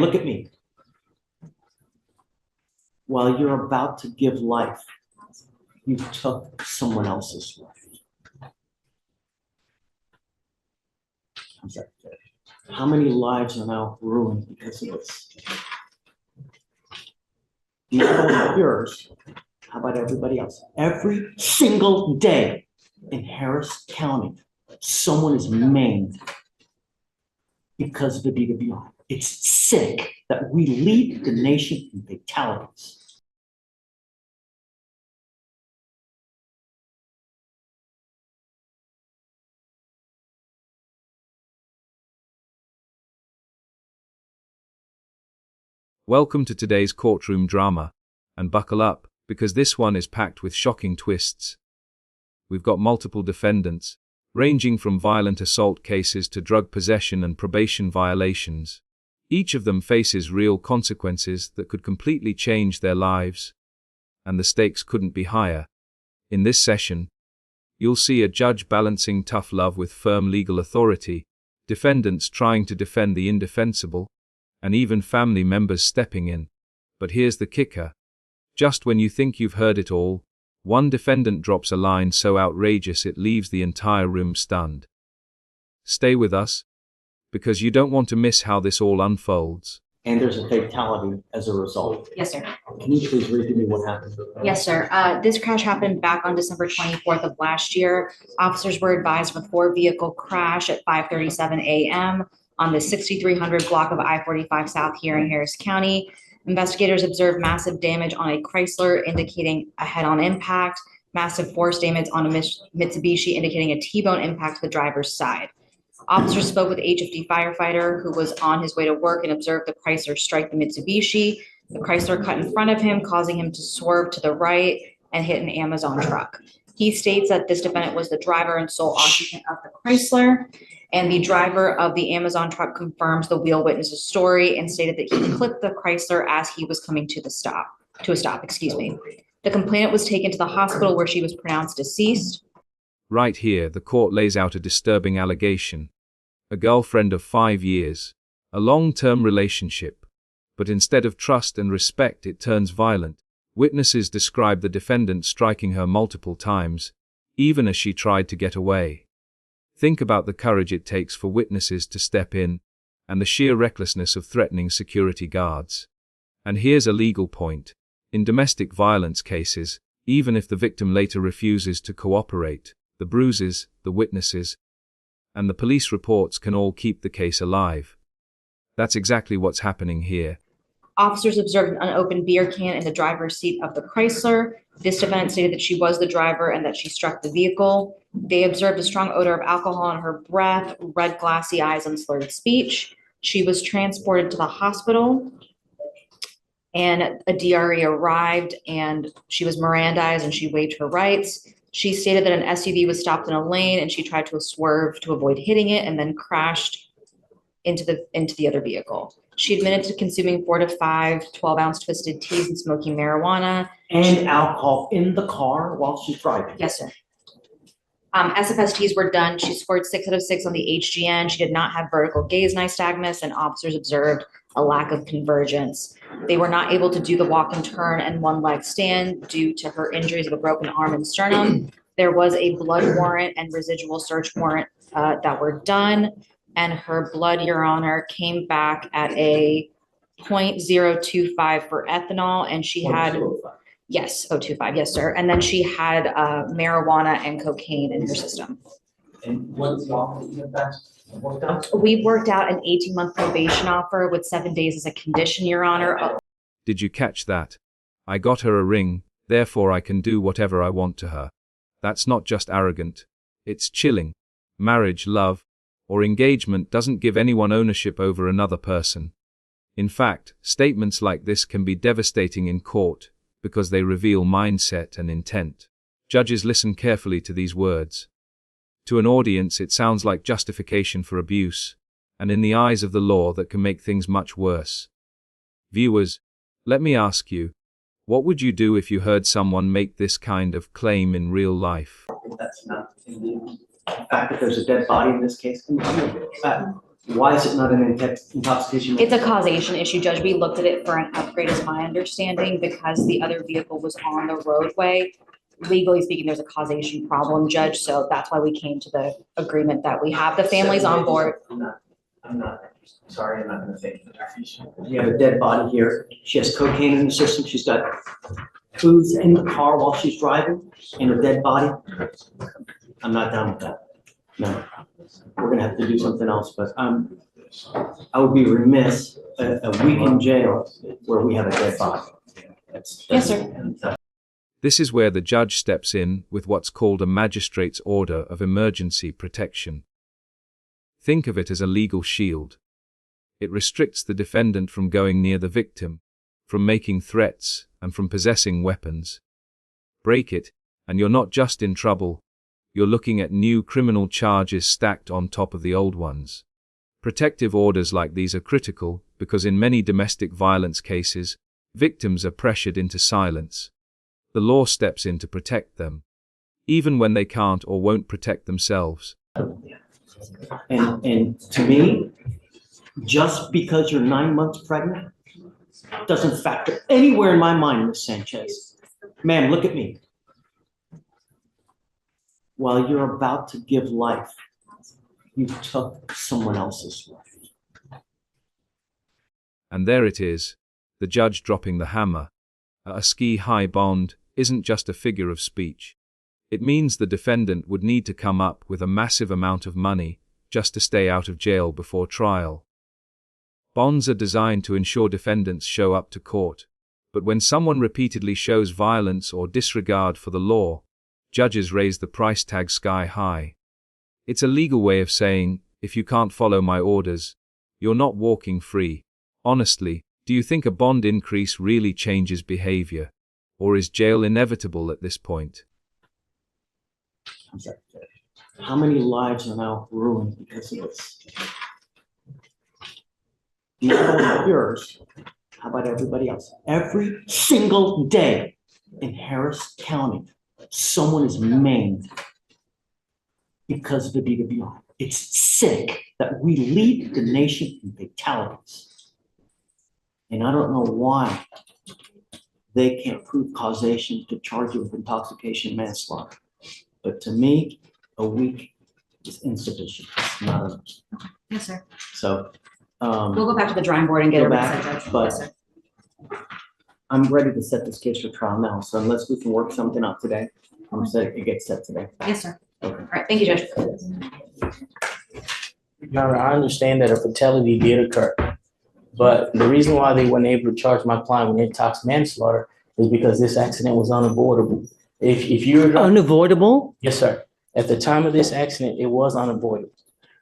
Look at me. While you're about to give life, you took someone else's life. How's that fair? How many lives are now ruined because of this? Not only yours, how about everybody else? Every single day in Harris County, someone is maimed because of the BWI. It's sick that we lead the nation in fatalities. Welcome to today's courtroom drama, and buckle up, because this one is packed with shocking twists. We've got multiple defendants, ranging from violent assault cases to drug possession and probation violations. Each of them faces real consequences that could completely change their lives, and the stakes couldn't be higher. In this session, you'll see a judge balancing tough love with firm legal authority, defendants trying to defend the indefensible, and even family members stepping in. But here's the kicker. Just when you think you've heard it all, one defendant drops a line so outrageous it leaves the entire room stunned. Stay with us, because you don't want to miss how this all unfolds. And there's a fatality as a result. Yes, sir. Can you please read to me what happened? Yes, sir. This crash happened back on December 24th of last year. Officers were advised of a four-vehicle crash at 5:37 a.m. on the 6300 block of I-45 South here in Harris County. Investigators observed massive damage on a Chrysler, indicating a head-on impact, massive force damage on a Mitsubishi, indicating a T-bone impact to the driver's side. Officers spoke with the HFD firefighter who was on his way to work and observed the Chrysler strike the Mitsubishi. The Chrysler cut in front of him, causing him to swerve to the right and hit an Amazon truck. He states that this defendant was the driver and sole occupant of the Chrysler, and the driver of the Amazon truck confirms the wheel witness's story and stated that he clipped the Chrysler as he was coming to a stop. The complainant was taken to the hospital where she was pronounced deceased. Right here, the court lays out a disturbing allegation. A girlfriend of 5 years, a long-term relationship. But instead of trust and respect, it turns violent. Witnesses describe the defendant striking her multiple times, even as she tried to get away. Think about the courage it takes for witnesses to step in, and the sheer recklessness of threatening security guards. And here's a legal point. In domestic violence cases, even if the victim later refuses to cooperate, the bruises, the witnesses, and the police reports can all keep the case alive. That's exactly what's happening here. Officers observed an unopened beer can in the driver's seat of the Chrysler. This defendant stated that she was the driver and that she struck the vehicle. They observed a strong odor of alcohol on her breath, red glassy eyes, and slurred speech. She was transported to the hospital, and a DRE arrived, and she was Mirandized and she waived her rights. She stated that an SUV was stopped in a lane and she tried to swerve to avoid hitting it and then crashed into the other vehicle. She admitted to consuming 4 to 5 12-ounce twisted teas and smoking marijuana. And alcohol in the car while she's driving. Yes, sir. SFSTs were done. She scored 6 out of 6 on the HGN. She did not have vertical gaze nystagmus, and officers observed a lack of convergence. They were not able to do the walk and turn and one leg stand due to her injuries of a broken arm and sternum. There was a blood warrant and residual search warrant that were done, and her blood, Your Honor, came back at a 0.025 for ethanol, and she had, yes, 0.25, yes, sir. And then she had marijuana and cocaine in her system. And what's the offer that you have worked out? We worked out an 18-month probation offer with 7 days as a condition, Your Honor. Did you catch that? I got her a ring, therefore I can do whatever I want to her. That's not just arrogant. It's chilling. Marriage, love, or engagement doesn't give anyone ownership over another person. In fact, statements like this can be devastating in court because they reveal mindset and intent. Judges listen carefully to these words. To an audience, it sounds like justification for abuse, and in the eyes of the law, that can make things much worse. Viewers, let me ask you, what would you do if you heard someone make this kind of claim in real life? That's not in the fact that there's a dead body in this case. Why is it not an intoxication? It's a causation issue, Judge. We looked at it for an upgrade, is my understanding, because the other vehicle was on the roadway. Legally speaking, there's a causation problem, Judge, so that's why we came to the agreement that we have the families on board. I'm not, sorry, I'm not gonna take the direction. You have a dead body here. She has cocaine in the system. She's got foods in the car while she's driving and a dead body. I'm not down with that. No, we're gonna have to do something else, but I would be remiss a week in jail where we have a dead body. Yes, sir. This is where the judge steps in with what's called a magistrate's order of emergency protection. Think of it as a legal shield. It restricts the defendant from going near the victim, from making threats, and from possessing weapons. Break it, and you're not just in trouble, you're looking at new criminal charges stacked on top of the old ones. Protective orders like these are critical because in many domestic violence cases, victims are pressured into silence. The law steps in to protect them, even when they can't or won't protect themselves. And to me, just because you're 9 months pregnant doesn't factor anywhere in my mind, Ms. Sanchez. Ma'am, look at me. While you're about to give life, you took someone else's life. And there it is, the judge dropping the hammer. A ski-high bond isn't just a figure of speech. It means the defendant would need to come up with a massive amount of money just to stay out of jail before trial. Bonds are designed to ensure defendants show up to court, but when someone repeatedly shows violence or disregard for the law, judges raise the price tag sky high. It's a legal way of saying, if you can't follow my orders, you're not walking free. Honestly, do you think a bond increase really changes behavior? Or is jail inevitable at this point? How many lives are now ruined because of this? Not only yours, how about everybody else? Every single day in Harris County, someone is maimed because of the BWI. It's sick that we lead the nation in fatalities. And I don't know why they can't prove causation to charge you with intoxication manslaughter. But to me, a week is insufficient. It's not enough. Yes, sir. So We'll go back to the drawing board and get Go everything back, set, Judge. but- Yes, sir. I'm ready to set this case for trial now. So unless we can work something out today, I'm saying it gets set today. Yes, sir. Okay. All right, thank you, Judge. Your Honor, I understand that a fatality did occur, but the reason why they weren't able to charge my client with intox manslaughter is because this accident was unavoidable. If you're Unavoidable? Yes, sir. At the time of this accident, it was unavoidable.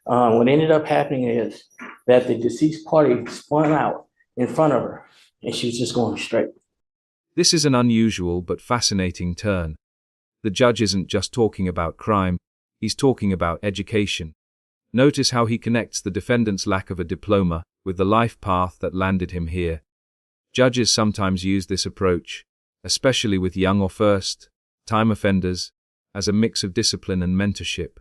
What ended up happening is that the deceased party spun out in front of her, and she was just going straight. This is an unusual but fascinating turn. The judge isn't just talking about crime, he's talking about education. Notice how he connects the defendant's lack of a diploma with the life path that landed him here. Judges sometimes use this approach, especially with young or first-time offenders, as a mix of discipline and mentorship.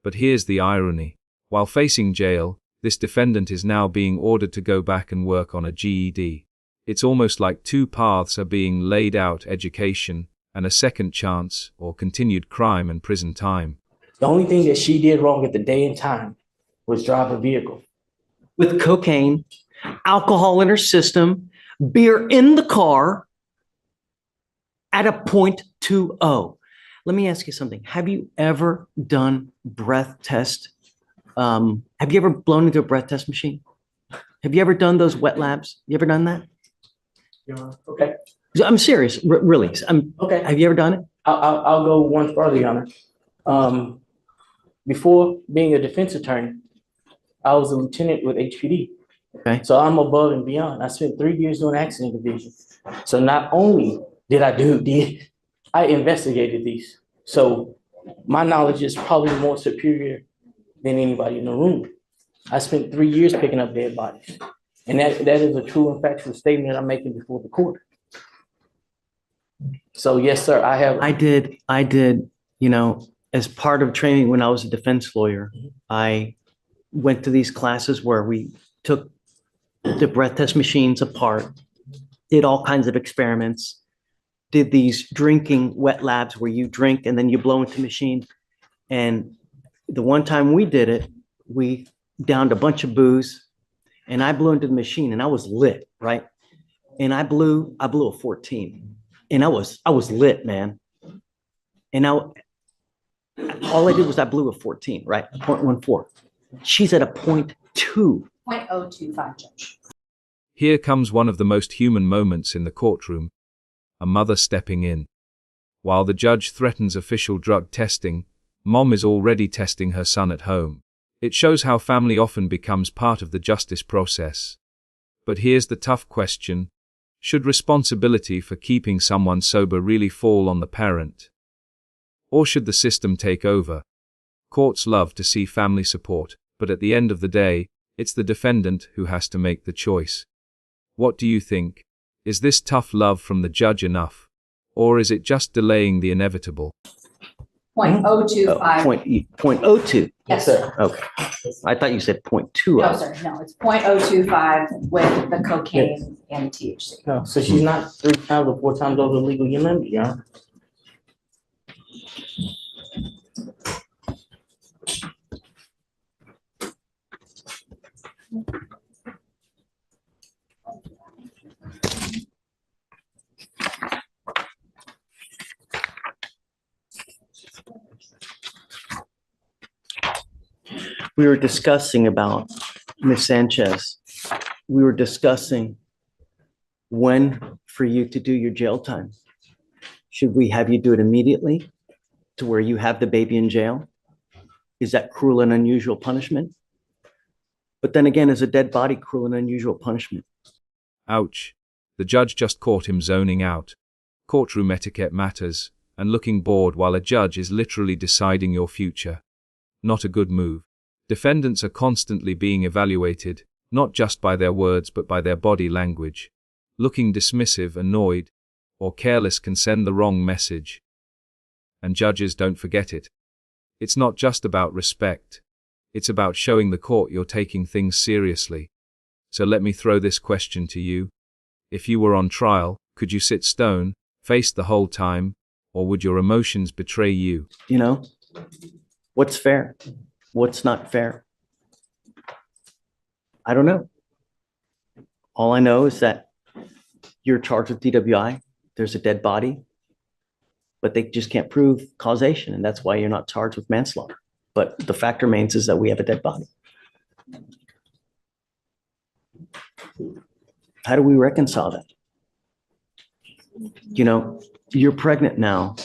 But here's the irony. While facing jail, this defendant is now being ordered to go back and work on a GED. It's almost like two paths are being laid out: education and a second chance or continued crime and prison time. The only thing that she did wrong at the day and time was drive a vehicle. With cocaine, alcohol in her system, beer in the car at a .20. Let me ask you something. Have you ever done breath test? Have you ever blown into a breath test machine? Have you ever done those wet labs? You ever done that? Okay. I'm serious, really. Okay. Have you ever done it? I'll go one further, Your Honor. Before being a defense attorney, I was a lieutenant with HPD. Okay. So I'm above and beyond. I spent 3 years doing accident division. So not only did I investigated these. So my knowledge is probably more superior than anybody in the room. I spent 3 years picking up dead bodies. And that is a true and factual statement I'm making before the court. So yes, sir, I have. I did, as part of training when I was a defense lawyer, I went to these classes where we took the breath test machines apart, did all kinds of experiments, did these drinking wet labs where you drink and then you blow into the machine. And the one time we did it, we downed a bunch of booze and I blew into the machine and I was lit, right? And I blew a 14 and I was lit, man. And now all I did was I blew a 14, right? 0.14. She's at a 0.2. 0.025, Judge. Here comes one of the most human moments in the courtroom, a mother stepping in. While the judge threatens official drug testing, mom is already testing her son at home. It shows how family often becomes part of the justice process. But here's the tough question. Should responsibility for keeping someone sober really fall on the parent? Or should the system take over? Courts love to see family support, but at the end of the day, it's the defendant who has to make the choice. What do you think? Is this tough love from the judge enough? Or is it just delaying the inevitable? 0.025. 0.02. Yes, sir. Okay. I thought you said 0.20. No, sir, no, it's 0.025 with the cocaine and THC. No, so she's not 3 times or 4 times over the legal limit, yeah? We were discussing about Ms. Sanchez. We were discussing when for you to do your jail time. Should we have you do it immediately to where you have the baby in jail? Is that cruel and unusual punishment? But then again, is a dead body cruel and unusual punishment? Ouch. The judge just caught him zoning out. Courtroom etiquette matters, and looking bored while a judge is literally deciding your future. Not a good move. Defendants are constantly being evaluated, not just by their words but by their body language. Looking dismissive, annoyed, or careless can send the wrong message. And judges don't forget it. It's not just about respect. It's about showing the court you're taking things seriously. So let me throw this question to you. If you were on trial, could you sit stone, face the whole time, or would your emotions betray you? You know, what's fair? What's not fair? I don't know. All I know is that you're charged with DWI. There's a dead body, but they just can't prove causation, and that's why you're not charged with manslaughter. But the fact remains is that we have a dead body. How do we reconcile that? You know, you're pregnant now,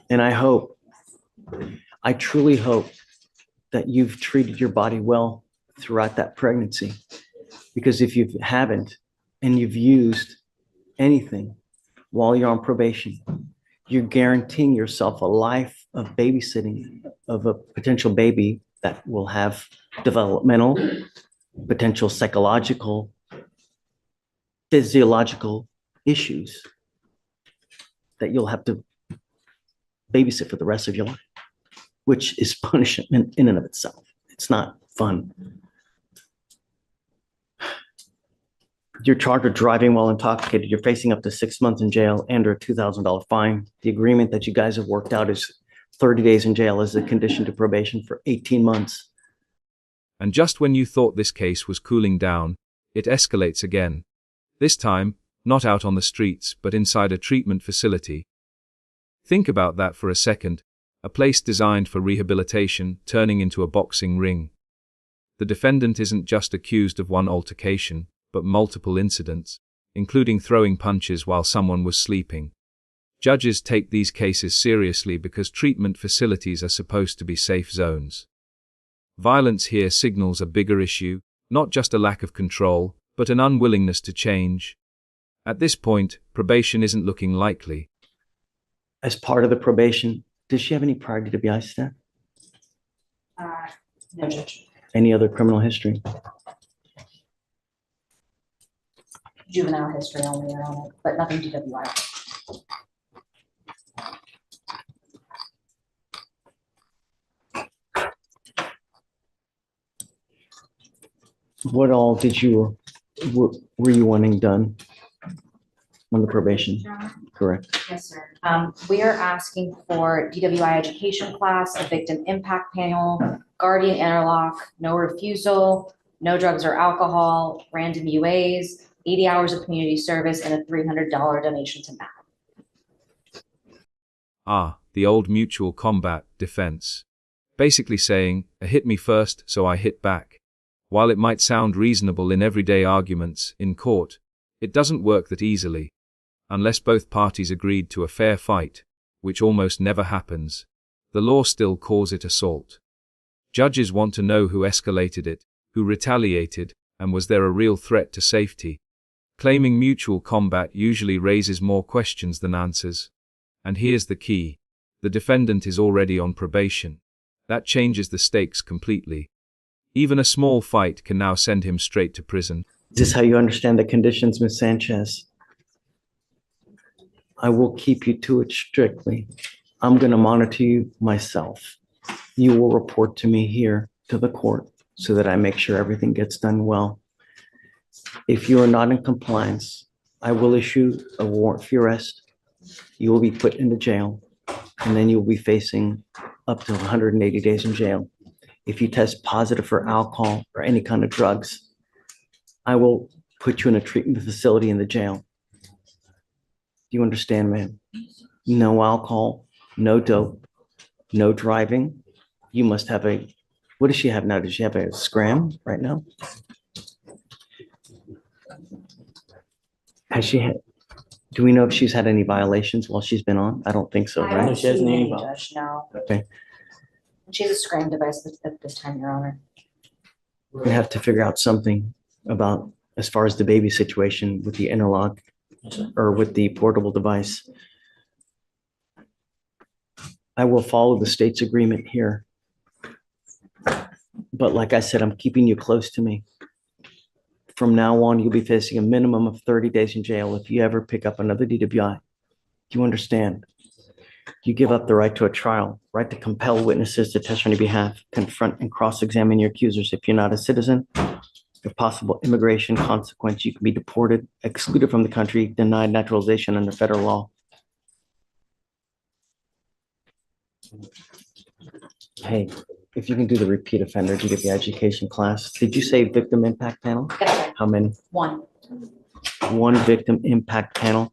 and I truly hope that you've treated your body well throughout that pregnancy. Because if you haven't, and you've used anything while you're on probation, you're guaranteeing yourself a life of babysitting of a potential baby that will have developmental, potential psychological, physiological issues that you'll have to babysit for the rest of your life, which is punishment in and of itself. It's not fun. You're charged with driving while intoxicated. You're facing up to 6 months in jail and or a $2,000 fine. The agreement that you guys have worked out is 30 days in jail as a condition to probation for 18 months. And just when you thought this case was cooling down, it escalates again. This time, not out on the streets, but inside a treatment facility. Think about that for a second. A place designed for rehabilitation turning into a boxing ring. The defendant isn't just accused of one altercation, but multiple incidents, including throwing punches while someone was sleeping. Judges take these cases seriously because treatment facilities are supposed to be safe zones. Violence here signals a bigger issue, not just a lack of control, but an unwillingness to change. At this point, probation isn't looking likely. As part of the probation, does she have any prior DWI staff? No, Judge. Any other criminal history? Juvenile history only, but nothing DWI. What all were you wanting done on the probation? Correct. Yes, sir. We are asking for DWI education class, a victim impact panel, guardian interlock, no refusal, no drugs or alcohol, random UAs, 80 hours of community service, and a $300 donation to MAP. The old mutual combat defense. Basically saying, hit me first, so I hit back. While it might sound reasonable in everyday arguments in court, it doesn't work that easily. Unless both parties agreed to a fair fight, which almost never happens, the law still calls it assault. Judges want to know who escalated it, who retaliated, and was there a real threat to safety. Claiming mutual combat usually raises more questions than answers. And here's the key. The defendant is already on probation. That changes the stakes completely. Even a small fight can now send him straight to prison. Is this how you understand the conditions, Ms. Sanchez? I will keep you to it strictly. I'm going to monitor you myself. You will report to me here to the court so that I make sure everything gets done well. If you are not in compliance, I will issue a warrant for your arrest. You will be put into jail, and then you'll be facing up to 180 days in jail. If you test positive for alcohol or any kind of drugs, I will put you in a treatment facility in the jail. Do you understand, ma'am? No alcohol, no dope, no driving. You must have what does she have now? Does she have a scram right now? Do we know if she's had any violations while she's been on? I don't think so, I right? don't She hasn't see any any, Judge, no. Okay. She has a scram device at this time, Your Honor. We're gonna have to figure out something about as far as the baby situation with the interlock Yes, sir. or with the portable device. I will follow the state's agreement here. But like I said, I'm keeping you close to me. From now on, you'll be facing a minimum of 30 days in jail if you ever pick up another DWI. Do you understand? You give up the right to a trial, right to compel witnesses to testify on your behalf, confront and cross-examine your accusers. If you're not a citizen, if possible immigration consequence, you can be deported, excluded from the country, denied naturalization under federal law. Hey, if you can do the repeat offender DWI education class, did you say victim impact panel? Yes, sir. How many? One. One victim impact panel.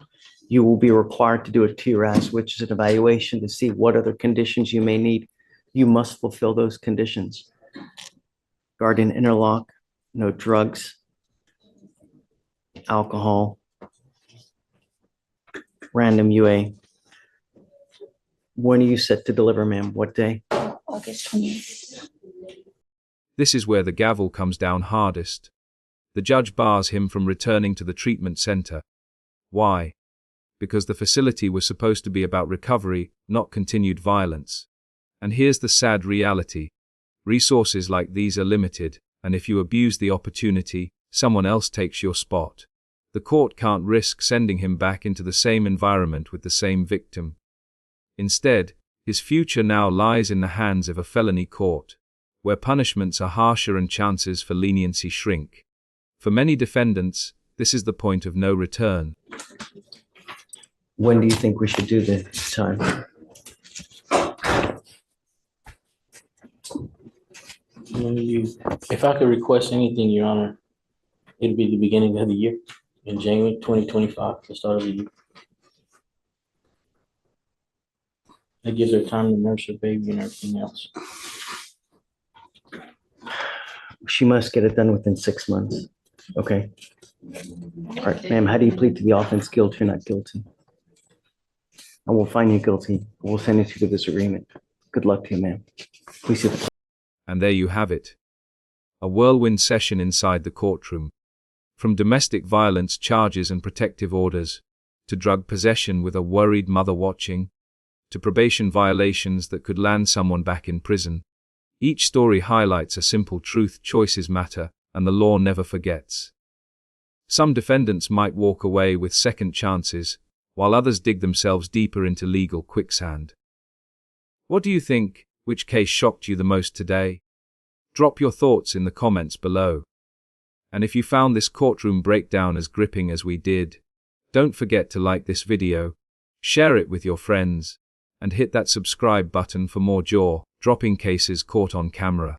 You will be required to do a TRAS, which is an evaluation to see what other conditions you may need. You must fulfill those conditions. Guardian interlock, no drugs, alcohol, random UA. When are you set to deliver, ma'am? What day? August 28th. This is where the gavel comes down hardest. The judge bars him from returning to the treatment center. Why? Because the facility was supposed to be about recovery, not continued violence. And here's the sad reality. Resources like these are limited, and if you abuse the opportunity, someone else takes your spot. The court can't risk sending him back into the same environment with the same victim. Instead, his future now lies in the hands of a felony court, where punishments are harsher and chances for leniency shrink. For many defendants, this is the point of no return. When do you think we should do the time? If I could request anything, Your Honor, it'd be the beginning of the year, in January 2025, the start of the year. That gives her time to nurse her baby and everything else. She must get it done within 6 months. Okay. All right, ma'am, how do you plead to the offense guilty or not guilty? I will find you guilty. We'll send you to the disagreement. Good luck to you, ma'am. Please see the. And there you have it. A whirlwind session inside the courtroom. From domestic violence charges and protective orders, to drug possession with a worried mother watching, to probation violations that could land someone back in prison. Each story highlights a simple truth: choices matter, and the law never forgets. Some defendants might walk away with second chances, while others dig themselves deeper into legal quicksand. What do you think? Which case shocked you the most today? Drop your thoughts in the comments below. And if you found this courtroom breakdown as gripping as we did, don't forget to like this video, share it with your friends, and hit that subscribe button for more jaw-dropping cases caught on camera.